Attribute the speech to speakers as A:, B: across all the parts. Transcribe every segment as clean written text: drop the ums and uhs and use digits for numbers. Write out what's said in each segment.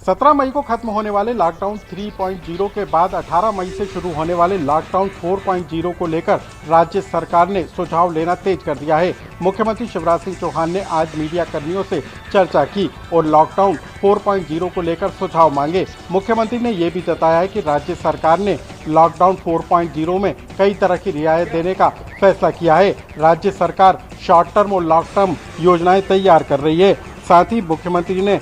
A: 17 मई को खत्म होने वाले लॉकडाउन 3.0 के बाद 18 मई से शुरू होने वाले लॉकडाउन 4.0 को लेकर राज्य सरकार ने सुझाव लेना तेज कर दिया है। मुख्यमंत्री शिवराज सिंह चौहान ने आज मीडिया कर्मियों से चर्चा की और लॉकडाउन 4.0 को लेकर सुझाव मांगे। मुख्यमंत्री ने ये भी बताया है कि राज्य सरकार ने लॉकडाउन 4.0 में कई तरह की रियायत देने का फैसला किया है। राज्य सरकार शॉर्ट टर्म और लॉन्ग टर्म योजनाएं तैयार कर रही है। साथ ही मुख्यमंत्री ने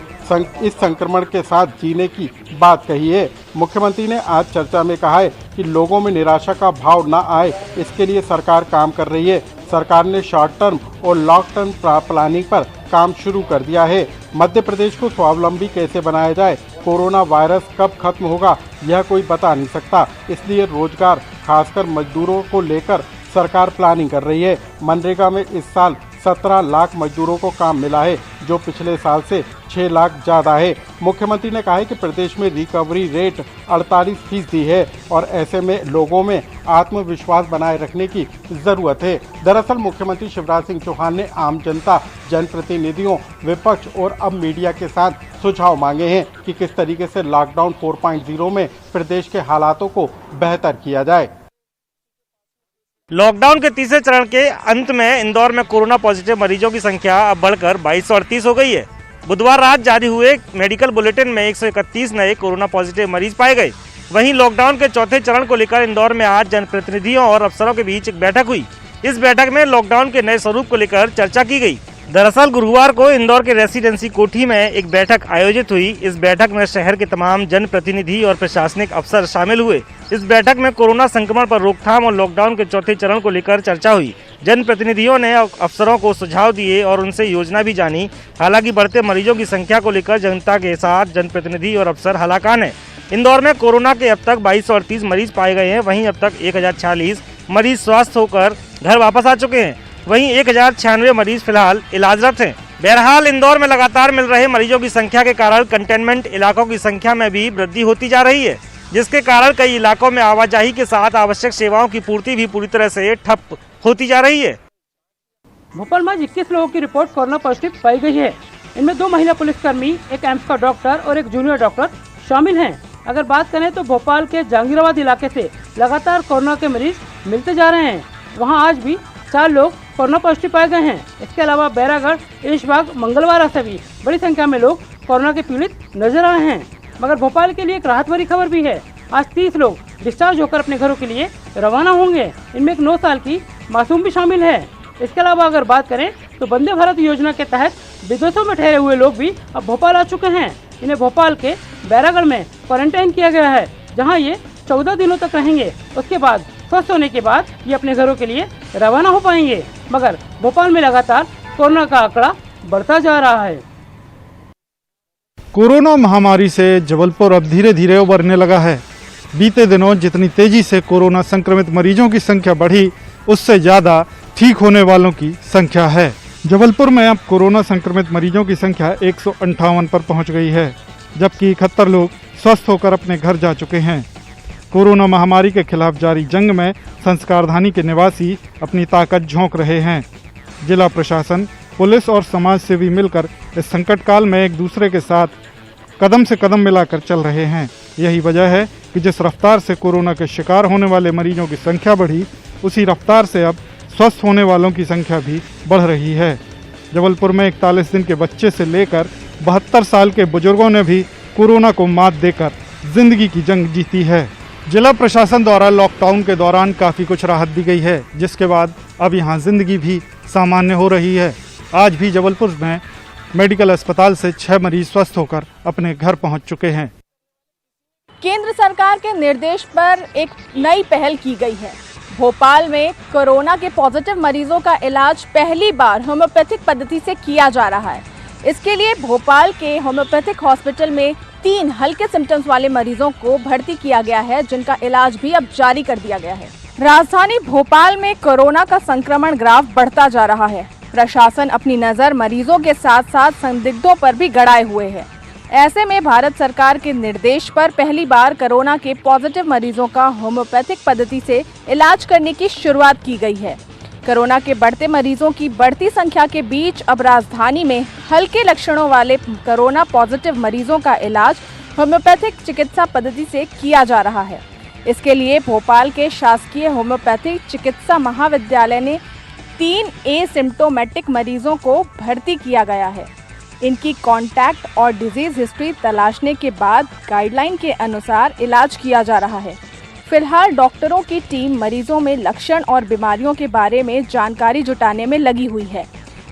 A: इस संक्रमण के साथ जीने की बात कही है। मुख्यमंत्री ने आज चर्चा में कहा है कि लोगों में निराशा का भाव न आए, इसके लिए सरकार काम कर रही है। सरकार ने शॉर्ट टर्म और लॉन्ग टर्म प्लानिंग पर काम शुरू कर दिया है। मध्य प्रदेश को स्वावलंबी कैसे बनाया जाए, कोरोना वायरस कब खत्म होगा, यह कोई बता नहीं सकता। इसलिए रोजगार, खासकर मजदूरों को लेकर सरकार प्लानिंग कर रही है। मनरेगा में इस साल 17 लाख मजदूरों को काम मिला है, जो पिछले साल से 6 लाख ज़्यादा है। मुख्यमंत्री ने कहा है कि प्रदेश में रिकवरी रेट 48% है और ऐसे में लोगों में आत्मविश्वास बनाए रखने की ज़रूरत है। दरअसल मुख्यमंत्री शिवराज सिंह चौहान ने आम जनता, जनप्रतिनिधियों, विपक्ष और अब मीडिया के साथ सुझाव मांगे हैं कि किस तरीके से लॉकडाउन 4.0 में प्रदेश के हालातों को बेहतर किया जाए।
B: लॉकडाउन के तीसरे चरण के अंत में इंदौर में कोरोना पॉजिटिव मरीजों की संख्या अब बढ़कर 2238 हो गई है। बुधवार रात जारी हुए मेडिकल बुलेटिन में 131 नए कोरोना पॉजिटिव मरीज पाए गए। वहीं लॉकडाउन के चौथे चरण को लेकर इंदौर में आज जनप्रतिनिधियों और अफसरों के बीच एक बैठक हुई। इस बैठक में लॉकडाउन के नए स्वरूप को लेकर चर्चा की गई। दरअसल गुरुवार को इंदौर के रेसिडेंसी कोठी में एक बैठक आयोजित हुई। इस बैठक में शहर के तमाम जनप्रतिनिधि और प्रशासनिक अफसर शामिल हुए। इस बैठक में कोरोना संक्रमण पर रोकथाम और लॉकडाउन के चौथे चरण को लेकर चर्चा हुई। जनप्रतिनिधियों ने अफसरों को सुझाव दिए और उनसे योजना भी जानी। हालांकि बढ़ते मरीजों की संख्या को लेकर जनता के साथ जनप्रतिनिधि और अफसर हलाकान है। इंदौर में कोरोना के अब तक 2238 मरीज पाए गए हैं। वहीं अब तक 1046 मरीज स्वस्थ होकर घर वापस आ चुके हैं। वहीं 1096 मरीज फिलहाल इलाजरत हैं। बहरहाल इंदौर में लगातार मिल रहे मरीजों की संख्या के कारण कंटेनमेंट इलाकों की संख्या में भी वृद्धि होती जा रही है, जिसके कारण कई इलाकों में आवाजाही के साथ आवश्यक सेवाओं की पूर्ति भी पूरी तरह से ठप होती जा रही है।
C: भोपाल में 21 लोगों की रिपोर्ट कोरोना पॉजिटिव पाई गई है। इनमें 2 महिला पुलिसकर्मी, एक एम्स का डॉक्टर और एक जूनियर डॉक्टर शामिल हैं। अगर बात करें तो भोपाल के जहांगीराबाद इलाके से लगातार कोरोना के मरीज मिलते जा रहे हैं। वहाँ आज भी 4 लोग कोरोना पॉजिटिव पाए गए हैं। इसके अलावा बैरागढ़, ईशबाग, मंगलवार से भी बड़ी संख्या में लोग कोरोना के पीड़ित नजर आए हैं। मगर भोपाल के लिए एक राहत भरी खबर भी है। आज 30 लोग डिस्चार्ज होकर अपने घरों के लिए रवाना होंगे। इनमें एक 9 साल की मासूम भी शामिल है। इसके अलावा अगर बात करें तो वंदे भारत योजना के तहत विदेशों में ठहरे हुए लोग भी अब भोपाल आ चुके हैं। इन्हें भोपाल के बैरागढ़ में क्वारंटाइन किया गया है, जहाँ ये 14 दिनों तक रहेंगे। उसके बाद स्वस्थ होने के बाद ये अपने घरों के लिए रवाना हो पाएंगे। मगर भोपाल में लगातार कोरोना का आंकड़ा बढ़ता जा रहा है।
D: कोरोना महामारी से जबलपुर अब धीरे धीरे उभरने लगा है। बीते दिनों जितनी तेजी से कोरोना संक्रमित मरीजों की संख्या बढ़ी, उससे ज़्यादा ठीक होने वालों की संख्या है। जबलपुर में अब कोरोना संक्रमित मरीजों की संख्या 158 पर पहुंच गई है, जबकि 71 लोग स्वस्थ होकर अपने घर जा चुके हैं। कोरोना महामारी के खिलाफ जारी जंग में संस्कारधानी के निवासी अपनी ताकत झोंक रहे हैं। जिला प्रशासन, पुलिस और समाज सेवी मिलकर इस संकट काल में एक दूसरे के साथ कदम से कदम मिलाकर चल रहे हैं। यही वजह है कि जिस रफ्तार से कोरोना के शिकार होने वाले मरीजों की संख्या बढ़ी, उसी रफ्तार से अब स्वस्थ होने वालों की संख्या भी बढ़ रही है। जबलपुर में 41 दिन के बच्चे से लेकर 72 साल के बुजुर्गों ने भी कोरोना को मात देकर जिंदगी की जंग जीती है। जिला प्रशासन द्वारा लॉकडाउन के दौरान काफ़ी कुछ राहत दी गई है, जिसके बाद अब यहाँ जिंदगी भी सामान्य हो रही है। आज भी जबलपुर में मेडिकल अस्पताल से 6 मरीज स्वस्थ होकर अपने घर पहुँच चुके हैं।
E: केंद्र सरकार के निर्देश पर एक नई पहल की गई है। भोपाल में कोरोना के पॉजिटिव मरीजों का इलाज पहली बार होम्योपैथिक पद्धति से किया जा रहा है। इसके लिए भोपाल के होम्योपैथिक हॉस्पिटल में 3 हल्के सिम्टम्स वाले मरीजों को भर्ती किया गया है, जिनका इलाज भी अब जारी कर दिया गया है। राजधानी भोपाल में कोरोना का संक्रमण ग्राफ बढ़ता जा रहा है। प्रशासन अपनी नज़र मरीजों के साथ साथ संदिग्धों पर भी गड़ाए हुए है। ऐसे में भारत सरकार के निर्देश पर पहली बार कोरोना के पॉजिटिव मरीजों का होम्योपैथिक पद्धति से इलाज करने की शुरुआत की गई है। कोरोना के बढ़ते मरीजों की बढ़ती संख्या के बीच अब राजधानी में हल्के लक्षणों वाले कोरोना पॉजिटिव मरीजों का इलाज होम्योपैथिक चिकित्सा पद्धति से किया जा रहा है। इसके लिए भोपाल के शासकीय होम्योपैथिक चिकित्सा महाविद्यालय ने 3 एसिम्प्टोमेटिक मरीजों को भर्ती किया गया है। इनकी कॉन्टैक्ट और डिजीज हिस्ट्री तलाशने के बाद गाइडलाइन के अनुसार इलाज किया जा रहा है। फिलहाल डॉक्टरों की टीम मरीजों में लक्षण और बीमारियों के बारे में जानकारी जुटाने में लगी हुई है।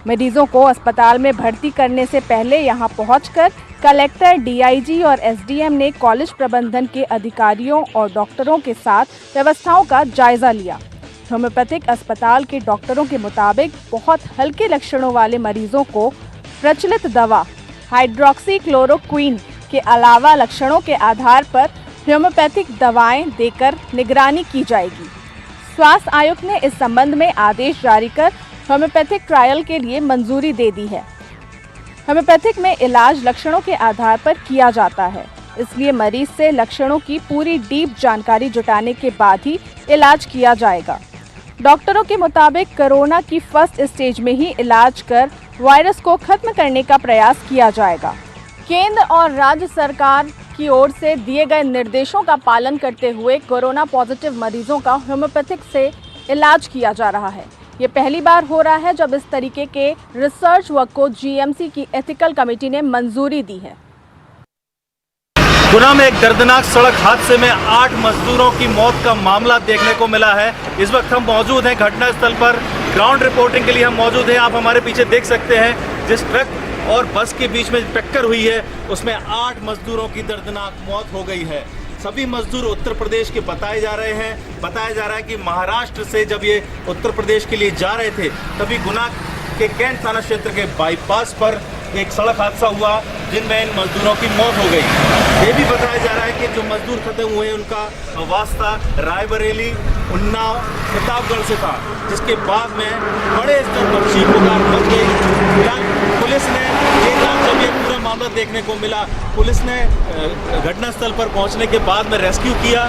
E: मरीजों को अस्पताल में भर्ती करने से पहले यहां पहुंचकर कलेक्टर, डीआईजी और एसडीएम ने कॉलेज प्रबंधन के अधिकारियों और डॉक्टरों के साथ व्यवस्थाओं का जायजा लिया। होम्योपैथिक अस्पताल के डॉक्टरों के मुताबिक बहुत हल्के लक्षणों वाले मरीजों को प्रचलित दवा हाइड्रोक्सीक्लोरोक्वीन के अलावा लक्षणों के आधार पर होम्योपैथिक दवाएं देकर निगरानी की जाएगी। स्वास्थ्य आयुक्त ने इस संबंध में आदेश जारी कर होम्योपैथिक ट्रायल के लिए मंजूरी दे दी है। होम्योपैथिक में इलाज लक्षणों के आधार पर किया जाता है, इसलिए मरीज से लक्षणों की पूरी डीप जानकारी जुटाने के बाद ही इलाज किया जाएगा। डॉक्टरों के मुताबिक कोरोना की फर्स्ट स्टेज में ही इलाज कर वायरस को खत्म करने का प्रयास किया जाएगा। केंद्र और राज्य सरकार की ओर से दिए गए निर्देशों का पालन करते हुए कोरोना पॉजिटिव मरीजों का होम्योपैथिक से इलाज किया जा रहा है। ये पहली बार हो रहा है जब इस तरीके के रिसर्च वर्क को जीएमसी की एथिकल कमेटी ने मंजूरी दी है।
F: गुना में एक दर्दनाक सड़क हादसे में 8 मजदूरों की मौत का मामला देखने को मिला है। इस वक्त हम मौजूद हैं घटनास्थल पर। ग्राउंड रिपोर्टिंग के लिए हम मौजूद हैं। आप हमारे पीछे देख सकते हैं जिस ट्रक और बस के बीच में टक्कर हुई है उसमें 8 मजदूरों की दर्दनाक मौत हो गई है। सभी मजदूर उत्तर प्रदेश के बताए जा रहे हैं। बताया जा रहा है कि महाराष्ट्र से जब ये उत्तर प्रदेश के लिए जा रहे थे तभी गुना के कैंट थाना क्षेत्र के बाईपास पर एक सड़क हादसा हुआ जिनमें इन मजदूरों की मौत हो गई। ये भी बताया जा रहा है कि जो मजदूर खत्म हुए उनका वास्ता रायबरेली, उन्नाव, प्रतापगढ़ से था, जिसके बाद में बड़े स्तर पर चीख-पुकार मच गई। फिलहाल पुलिस ने जब ये पूरा मामला देखने को मिला, पुलिस ने घटनास्थल पर पहुंचने के बाद में रेस्क्यू किया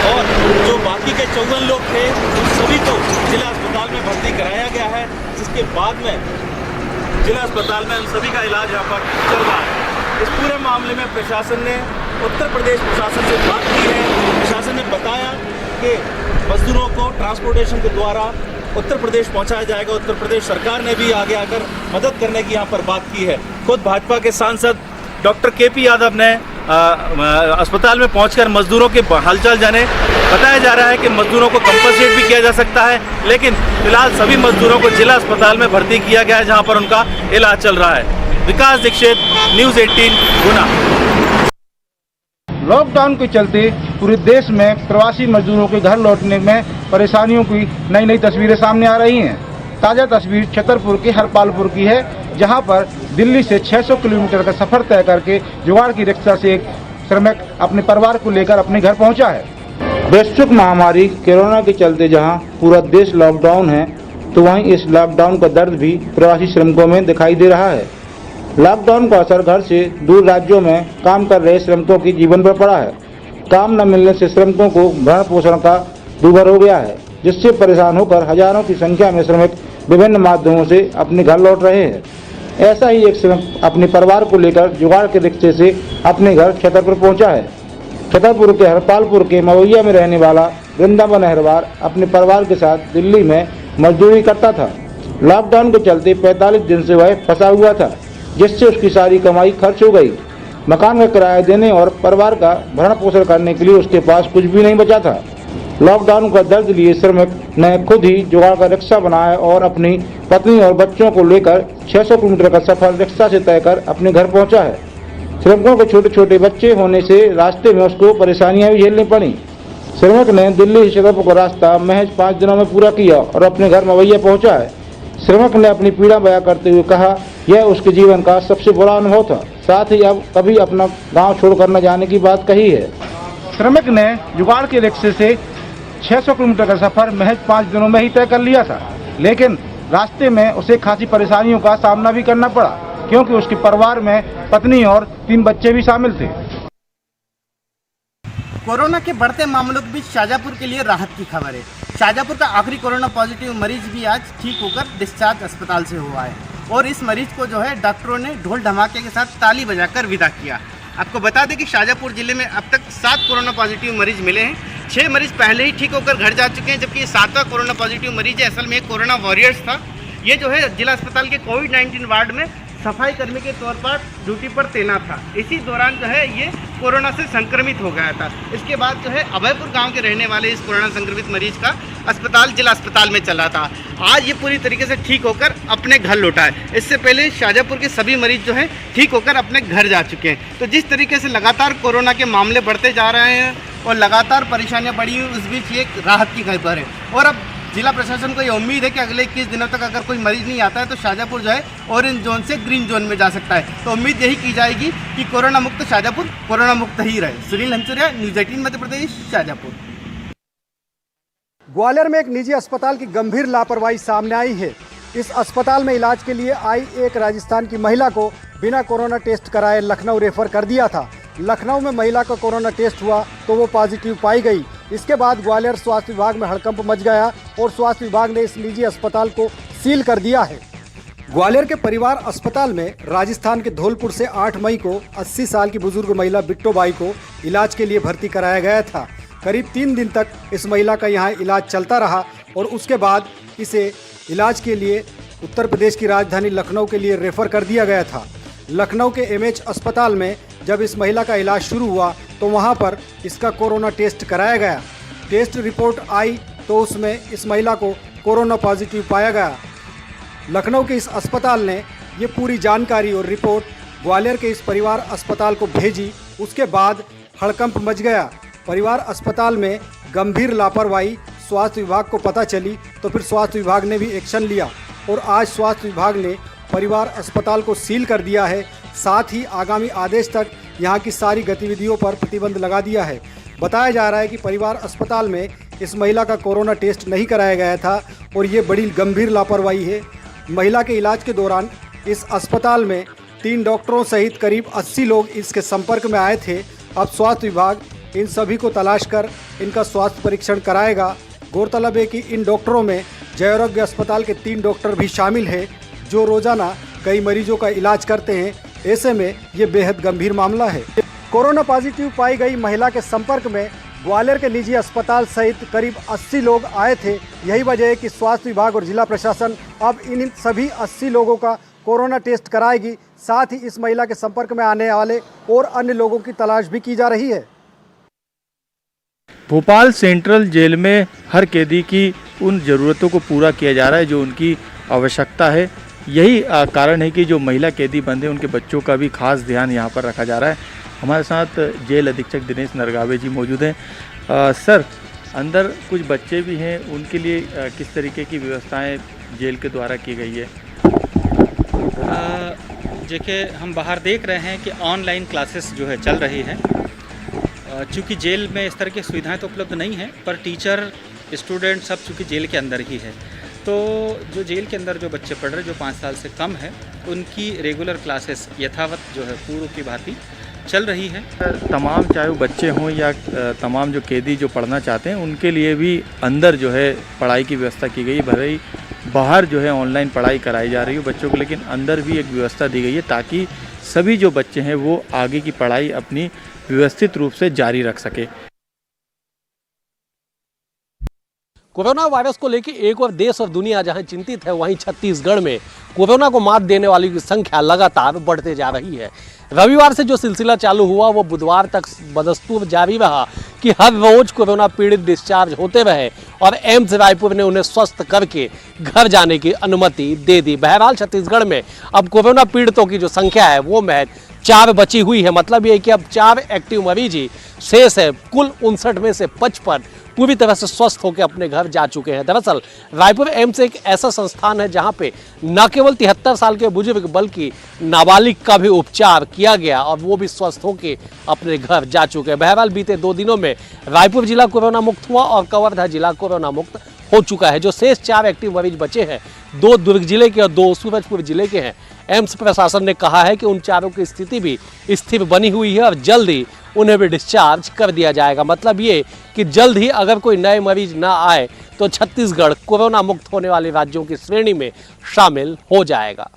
F: और जो बाकी के 54 लोग थे उन सभी को जिला अस्पताल में भर्ती कराया गया है, जिसके बाद में जिला अस्पताल में उन सभी का इलाज यहाँ पर चल रहा है। इस पूरे मामले में प्रशासन ने उत्तर प्रदेश प्रशासन से बात की है। प्रशासन ने बताया कि मजदूरों को ट्रांसपोर्टेशन के द्वारा उत्तर प्रदेश पहुंचाया जाएगा। उत्तर प्रदेश सरकार ने भी आगे आकर मदद करने की यहाँ पर बात की है। खुद भाजपा के सांसद डॉक्टर केपी यादव ने अस्पताल में पहुंचकर मजदूरों के हालचाल जाने। बताया जा रहा है कि मजदूरों को कंपनसेट भी किया जा सकता है, लेकिन फिलहाल सभी मजदूरों को जिला अस्पताल में भर्ती किया गया है जहां पर उनका इलाज चल रहा है। विकास दीक्षित, न्यूज़ 18 गुना।
G: लॉकडाउन के चलते पूरे देश में प्रवासी मजदूरों के घर लौटने में परेशानियों की नई नई तस्वीरें सामने आ रही हैं। ताज़ा तस्वीर छतरपुर के हरपालपुर की है, जहां पर दिल्ली से 600 किलोमीटर का सफर तय करके जुगाड़ की रिक्शा से एक श्रमिक अपने परिवार को लेकर अपने घर पहुंचा है। वैश्विक महामारी कोरोना के चलते जहां पूरा देश लॉकडाउन है, तो वहीं इस लॉकडाउन का दर्द भी प्रवासी श्रमिकों में दिखाई दे रहा है। लॉकडाउन का असर घर से दूर राज्यों में काम कर रहे श्रमिकों के जीवन पर पड़ा है। काम न मिलने से श्रमिकों को भरण पोषण का दूभर हो गया है, जिससे परेशान होकर हजारों की संख्या में श्रमिक विभिन्न माध्यमों से अपने घर लौट रहे हैं। ऐसा ही एक श्रमिक अपने परिवार को लेकर जुगाड़ के रिक्शे से अपने घर छतरपुर पहुंचा है। छतरपुर के हरपालपुर के मवैया में रहने वाला वृंदावन अहरवार अपने परिवार के साथ दिल्ली में मजदूरी करता था। लॉकडाउन के चलते 45 दिन से वह फंसा हुआ था, जिससे उसकी सारी कमाई खर्च हो गई। मकान का किराया देने और परिवार का भरण पोषण करने के लिए उसके पास कुछ भी नहीं बचा था। लॉकडाउन का दर्द लिए श्रमिक ने खुद ही जुगाड़ का रिक्शा बनाया और अपनी पत्नी और बच्चों को लेकर 600 किलोमीटर का सफर रिक्शा से तय कर अपने घर पहुंचा है। श्रमिकों के छोटे छोटे बच्चे होने से रास्ते में उसको परेशानियां भी झेलनी पड़ी। श्रमिक ने दिल्ली से छतरपुर का रास्ता महज 5 दिनों में पूरा किया और अपने घर मवैया पहुंचा है। श्रमिक ने अपनी पीड़ा बयां करते हुए कहा, यह उसके जीवन का सबसे बुरा अनुभव था। साथ ही अब कभी अपना गांव छोड़कर न जाने की बात कही है। श्रमिक ने जुगाड़ के रिक्शे से 600 किलोमीटर का सफर महज 5 दिनों में ही तय कर लिया था, लेकिन रास्ते में उसे खासी परेशानियों का सामना भी करना पड़ा, क्योंकि उसके परिवार में पत्नी और 3 बच्चे भी शामिल थे।
H: कोरोना के बढ़ते मामलों के बीच शाजापुर के लिए राहत की खबर है। शाजापुर का आखिरी कोरोना पॉजिटिव मरीज भी आज ठीक होकर डिस्चार्ज अस्पताल से हुआ है और इस मरीज को जो है डॉक्टरों ने ढोल धमाके के साथ ताली बजाकर विदा किया। आपको बता दें कि शाजापुर जिले में अब तक 7 कोरोना पॉजिटिव मरीज मिले हैं। 6 मरीज पहले ही ठीक होकर घर जा चुके हैं, जबकि ये 7वां कोरोना पॉजिटिव मरीज है। असल में एक कोरोना वॉरियर्स था। ये जो है जिला अस्पताल के कोविड-19 वार्ड में सफाई कर्मी के तौर पर ड्यूटी पर तैनात था। इसी दौरान जो है ये कोरोना से संक्रमित हो गया था। इसके बाद जो है अभयपुर गांव के रहने वाले इस कोरोना संक्रमित मरीज का जिला अस्पताल में चला था। आज ये पूरी तरीके से ठीक होकर अपने घर लौटा है। इससे पहले शाजापुर के सभी मरीज जो हैं ठीक होकर अपने घर जा चुके हैं। तो जिस तरीके से लगातार कोरोना के मामले बढ़ते जा रहे हैं और लगातार परेशानियाँ बढ़ी हुई, उस बीच ये राहत की खबर है। और अब जिला प्रशासन को ये उम्मीद है कि अगले 21 दिनों तक अगर कोई मरीज नहीं आता है तो शाजापुर जो है ऑरेंज जोन से ग्रीन जोन में जा सकता है। तो उम्मीद यही की जाएगी कि कोरोना मुक्त शाजापुर कोरोना मुक्त ही रहे। सुनील हंसुरिया, न्यूज़ 18 मध्य प्रदेश, शाजापुर।
I: ग्वालियर में एक निजी अस्पताल की गंभीर लापरवाही सामने आई है। इस अस्पताल में इलाज के लिए आई एक राजस्थान की महिला को बिना कोरोना टेस्ट कराए लखनऊ रेफर कर दिया था। लखनऊ में महिला का कोरोना टेस्ट हुआ तो वो पॉजिटिव पाई गई। इसके बाद ग्वालियर स्वास्थ्य विभाग में हड़कंप मच गया और स्वास्थ्य विभाग ने इस निजी अस्पताल को सील कर दिया है। ग्वालियर के परिवार अस्पताल में राजस्थान के धौलपुर से 8 मई को 80 साल की बुजुर्ग महिला बिट्टो बाई को इलाज के लिए भर्ती कराया गया था। करीब 3 दिन तक इस महिला का यहाँ इलाज चलता रहा और उसके बाद इसे इलाज के लिए उत्तर प्रदेश की राजधानी लखनऊ के लिए रेफर कर दिया गया था। लखनऊ के एमएच अस्पताल में जब इस महिला का इलाज शुरू हुआ तो वहां पर इसका कोरोना टेस्ट कराया गया। टेस्ट रिपोर्ट आई तो उसमें इस महिला को कोरोना पॉजिटिव पाया गया। लखनऊ के इस अस्पताल ने ये पूरी जानकारी और रिपोर्ट ग्वालियर के इस परिवार अस्पताल को भेजी। उसके बाद हड़कंप मच गया। परिवार अस्पताल में गंभीर लापरवाही स्वास्थ्य विभाग को पता चली तो फिर स्वास्थ्य विभाग ने भी एक्शन लिया और आज स्वास्थ्य विभाग ने परिवार अस्पताल को सील कर दिया है। साथ ही आगामी आदेश तक यहाँ की सारी गतिविधियों पर प्रतिबंध लगा दिया है। बताया जा रहा है कि परिवार अस्पताल में इस महिला का कोरोना टेस्ट नहीं कराया गया था और ये बड़ी गंभीर लापरवाही है। महिला के इलाज के दौरान इस अस्पताल में 3 डॉक्टरों सहित करीब 80 लोग इसके संपर्क में आए थे। अब स्वास्थ्य विभाग इन सभी को तलाश कर इनका स्वास्थ्य परीक्षण कराएगा। गौरतलब है कि इन डॉक्टरों में जयरोग्य अस्पताल के 3 डॉक्टर भी शामिल हैं जो रोजाना कई मरीजों का इलाज करते हैं। ऐसे में ये बेहद गंभीर मामला है। कोरोना पॉजिटिव पाई गई महिला के संपर्क में ग्वालियर के निजी अस्पताल सहित करीब 80 लोग आए थे। यही वजह है कि स्वास्थ्य विभाग और जिला प्रशासन अब इन सभी 80 लोगों का कोरोना टेस्ट कराएगी। साथ ही इस महिला के संपर्क में आने वाले और अन्य लोगों की तलाश भी की जा रही है।
J: भोपाल सेंट्रल जेल में हर कैदी की उन ज़रूरतों को पूरा किया जा रहा है जो उनकी आवश्यकता है। यही कारण है कि जो महिला कैदी बंद हैं उनके बच्चों का भी खास ध्यान यहाँ पर रखा जा रहा है। हमारे साथ जेल अधीक्षक दिनेश नरगावे जी मौजूद हैं। सर, अंदर कुछ बच्चे भी हैं, उनके लिए किस तरीके की व्यवस्थाएं जेल के द्वारा की गई है?
K: देखिए, हम बाहर देख रहे हैं कि ऑनलाइन क्लासेस जो है चल रही है। चूँकि जेल में इस तरह की सुविधाएं तो उपलब्ध नहीं हैं, पर टीचर स्टूडेंट सब चूँकि जेल के अंदर ही है, तो जो जेल के अंदर जो बच्चे पढ़ रहे जो 5 साल से कम है उनकी रेगुलर क्लासेस यथावत जो है पूर्व की भांति चल रही है।
J: तमाम चाहे वो बच्चे हों या तमाम जो कैदी जो पढ़ना चाहते हैं उनके लिए भी अंदर जो है पढ़ाई की व्यवस्था की गई। भले ही बाहर जो है ऑनलाइन पढ़ाई कराई जा रही है बच्चों को, लेकिन अंदर भी एक व्यवस्था दी गई है ताकि सभी जो बच्चे हैं वो आगे की पढ़ाई अपनी व्यवस्थित रूप से जारी रख सके।
L: कोरोना वायरस को लेकर एक और देश और दुनिया जहां चिंतित है, वहीं छत्तीसगढ़ में कोरोना को मात देने वालों की संख्या लगातार बढ़ते जा रही है। रविवार से जो सिलसिला चालू हुआ वो बुधवार तक बदस्तूर जारी रहा कि हर रोज कोरोना पीड़ित डिस्चार्ज होते रहे और एम्स रायपुर ने उन्हें स्वस्थ करके घर जाने की अनुमति दे दी। बहरहाल छत्तीसगढ़ में अब कोरोना पीड़ितों की जो संख्या है वो महज 4 बची हुई है। मतलब ये है कि अब 4 एक्टिव मरीज ही शेष है। कुल 59 में से 55 पूरी तरह से स्वस्थ होकर अपने घर जा चुके हैं। दरअसल रायपुर एम्स एक ऐसा संस्थान है जहां पे न केवल 73 साल के बुजुर्ग बल्कि नाबालिग का भी उपचार किया गया और वो भी स्वस्थ होकर अपने घर जा चुके हैं। बहरहाल बीते 2 दिनों में रायपुर जिला कोरोना मुक्त हुआ और कवर्धा जिला कोरोना मुक्त हो चुका है। जो शेष 4 एक्टिव मरीज बचे हैं, 2 दुर्ग जिले के और 2 सूरजपुर जिले के हैं। एम्स प्रशासन ने कहा है कि उन चारों की स्थिति भी स्थिर बनी हुई है और जल्द ही उन्हें भी डिस्चार्ज कर दिया जाएगा। मतलब ये कि जल्द ही अगर कोई नए मरीज ना आए तो छत्तीसगढ़ कोरोना मुक्त होने वाले राज्यों की श्रेणी में शामिल हो जाएगा।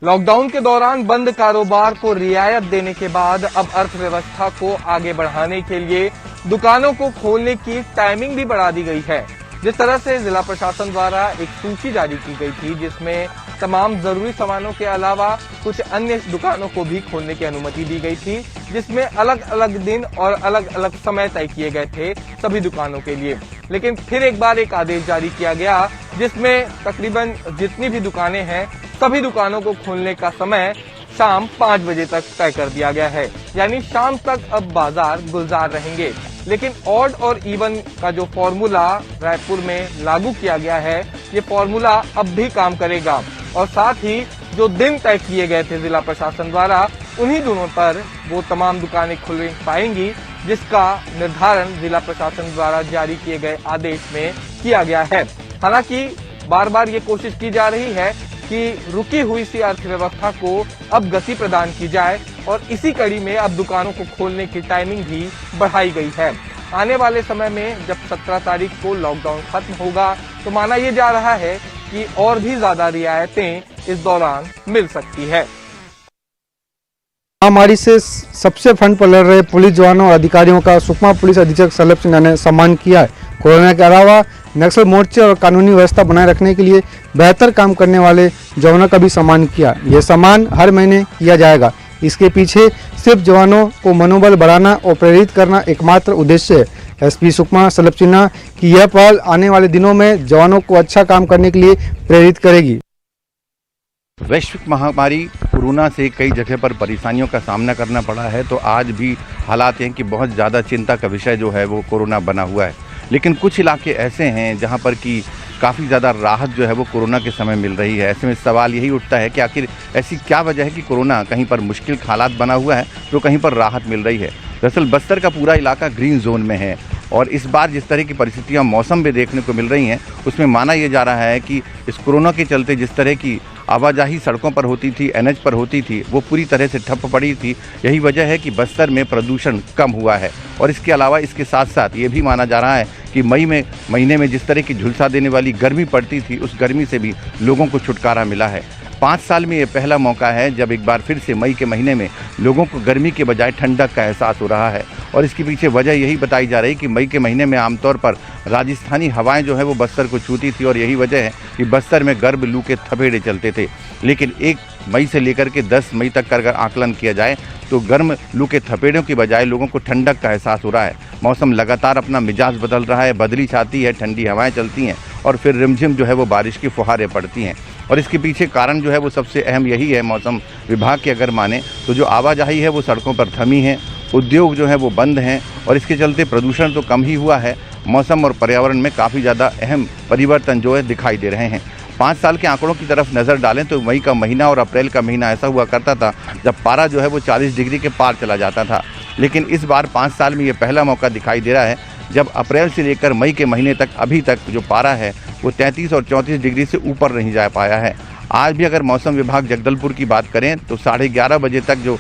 M: लॉकडाउन के दौरान बंद कारोबार को रियायत देने के बाद अब अर्थव्यवस्था को आगे बढ़ाने के लिए दुकानों को खोलने की टाइमिंग भी बढ़ा दी गई है। जिस तरह से जिला प्रशासन द्वारा एक सूची जारी की गई थी जिसमें तमाम जरूरी सामानों के अलावा कुछ अन्य दुकानों को भी खोलने की अनुमति दी गई थी, जिसमें अलग अलग दिन और अलग अलग समय तय किए गए थे सभी दुकानों के लिए। लेकिन फिर एक बार एक आदेश जारी किया गया जिसमें तकरीबन जितनी भी दुकानें हैं सभी दुकानों को खोलने का समय शाम 5 बजे तक तय कर दिया गया है। यानी शाम तक अब बाजार गुलजार रहेंगे। लेकिन ऑड और इवन का जो फॉर्मूला रायपुर में लागू किया गया है, ये फॉर्मूला अब भी काम करेगा और साथ ही जो दिन तय किए गए थे जिला प्रशासन द्वारा उन्हीं दिनों पर वो तमाम दुकानें खुल पाएंगी, जिसका निर्धारण जिला प्रशासन द्वारा जारी किए गए आदेश में किया गया है। हालांकि बार बार ये कोशिश की जा रही है कि रुकी हुई सी अर्थव्यवस्था को अब गति प्रदान की जाए और इसी कड़ी में अब दुकानों को खोलने की टाइमिंग भी बढ़ाई गई है। आने वाले समय में जब 17 तारीख को लॉकडाउन खत्म होगा तो माना यह जा रहा है कि और भी ज्यादा रियायतें इस दौरान मिल सकती है।
I: महामारी से सबसे फ्रंट पर लड़ रहे पुलिस जवानों और अधिकारियों का सुकमा पुलिस अधीक्षक शलभ सिन्हा ने सम्मान किया है। कोरोना के अलावा नक्सल मोर्चे और कानूनी व्यवस्था बनाए रखने के लिए बेहतर काम करने वाले जवानों का भी सम्मान किया। यह सम्मान हर महीने किया जाएगा। इसके पीछे सिर्फ जवानों को मनोबल बढ़ाना और प्रेरित करना एकमात्र उद्देश्य है। एसपी सुकमा शलभ सिन्हा की यह पहल आने वाले दिनों में जवानों को अच्छा काम करने के लिए प्रेरित करेगी।
N: वैश्विक महामारी कोरोना से कई जगह पर परेशानियों का सामना करना पड़ा है, तो आज भी हालात हैं कि बहुत ज़्यादा चिंता का विषय जो है वो कोरोना बना हुआ है। लेकिन कुछ इलाके ऐसे हैं जहां पर कि काफ़ी ज़्यादा राहत जो है वो कोरोना के समय मिल रही है। ऐसे में सवाल यही उठता है कि आखिर ऐसी क्या वजह है कि कोरोना कहीं पर मुश्किल हालात बना हुआ है तो कहीं पर राहत मिल रही है। दरअसल बस्तर का पूरा इलाका ग्रीन जोन में है और इस बार जिस तरह की परिस्थितियां मौसम में देखने को मिल रही हैं उसमें माना यह जा रहा है कि इस कोरोना के चलते जिस तरह की आवाजाही सड़कों पर होती थी, एनएच पर होती थी, वो पूरी तरह से ठप पड़ी थी। यही वजह है कि बस्तर में प्रदूषण कम हुआ है। और इसके अलावा इसके साथ साथ ये भी माना जा रहा है कि मई में महीने में जिस तरह की झुलसा देने वाली गर्मी पड़ती थी उस गर्मी से भी लोगों को छुटकारा मिला है। 5 साल में ये पहला मौका है जब एक बार फिर से मई के महीने में लोगों को गर्मी के बजाय ठंडक का एहसास हो रहा है। और इसके पीछे वजह यही बताई जा रही है कि मई के महीने में आमतौर पर राजस्थानी हवाएं जो है वो बस्तर को छूती थी और यही वजह है कि बस्तर में गर्म लू के थपेड़े चलते थे। लेकिन 1 मई से लेकर के 10 मई तक का अगर आकलन किया जाए तो गर्म लू के थपेड़ों की बजाय लोगों को ठंडक का एहसास हो रहा है। मौसम लगातार अपना मिजाज बदल रहा है, बदली छाती है, ठंडी हवाएं चलती हैं और फिर रिमझिम जो है वो बारिश की फुहारें पड़ती हैं। और इसके पीछे कारण जो है वो सबसे अहम यही है, मौसम विभाग की अगर माने तो जो आवाजाही है वो सड़कों पर थमी है, उद्योग जो है वो बंद हैं और इसके चलते प्रदूषण तो कम ही हुआ है, मौसम और पर्यावरण में काफ़ी ज़्यादा अहम परिवर्तन जो है दिखाई दे रहे हैं। 5 साल के आंकड़ों की तरफ नज़र डालें तो मई का महीना और अप्रैल का महीना ऐसा हुआ करता था जब पारा जो है वो 40 डिग्री के पार चला जाता था। लेकिन इस बार 5 साल में ये पहला मौका दिखाई दे रहा है जब अप्रैल से लेकर मई के महीने तक अभी तक जो पारा है वो 33 और 34 डिग्री से ऊपर नहीं जा पाया है। आज भी अगर मौसम विभाग जगदलपुर की बात करें तो 11:30 बजे तक जो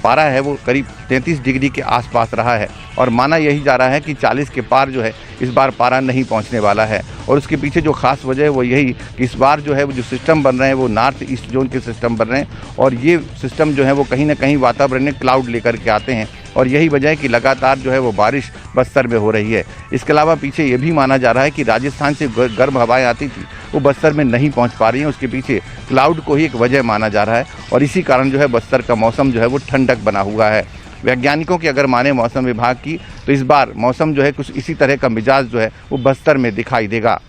N: पारा है वो करीब 33 डिग्री के आसपास रहा है और माना यही जा रहा है कि 40 के पार जो है इस बार पारा नहीं पहुंचने वाला है। और उसके पीछे जो खास वजह है वो यही कि इस बार जो है वो जो सिस्टम बन रहे हैं वो नॉर्थ ईस्ट जोन के सिस्टम बन रहे हैं और ये सिस्टम जो है वो कहीं ना कहीं वातावरण में क्लाउड लेकर के आते हैं और यही वजह है कि लगातार जो है वो बारिश बस्तर में हो रही है। इसके अलावा पीछे ये भी माना जा रहा है कि राजस्थान से गर्म हवाएं आती थी वो बस्तर में नहीं पहुंच पा रही हैं। उसके पीछे क्लाउड को ही एक वजह माना जा रहा है और इसी कारण जो है बस्तर का मौसम जो है वो ठंडक बना हुआ है। वैज्ञानिकों की अगर माने मौसम विभाग की तो इस बार मौसम जो है कुछ इसी तरह का मिजाज जो है वो बस्तर में दिखाई देगा।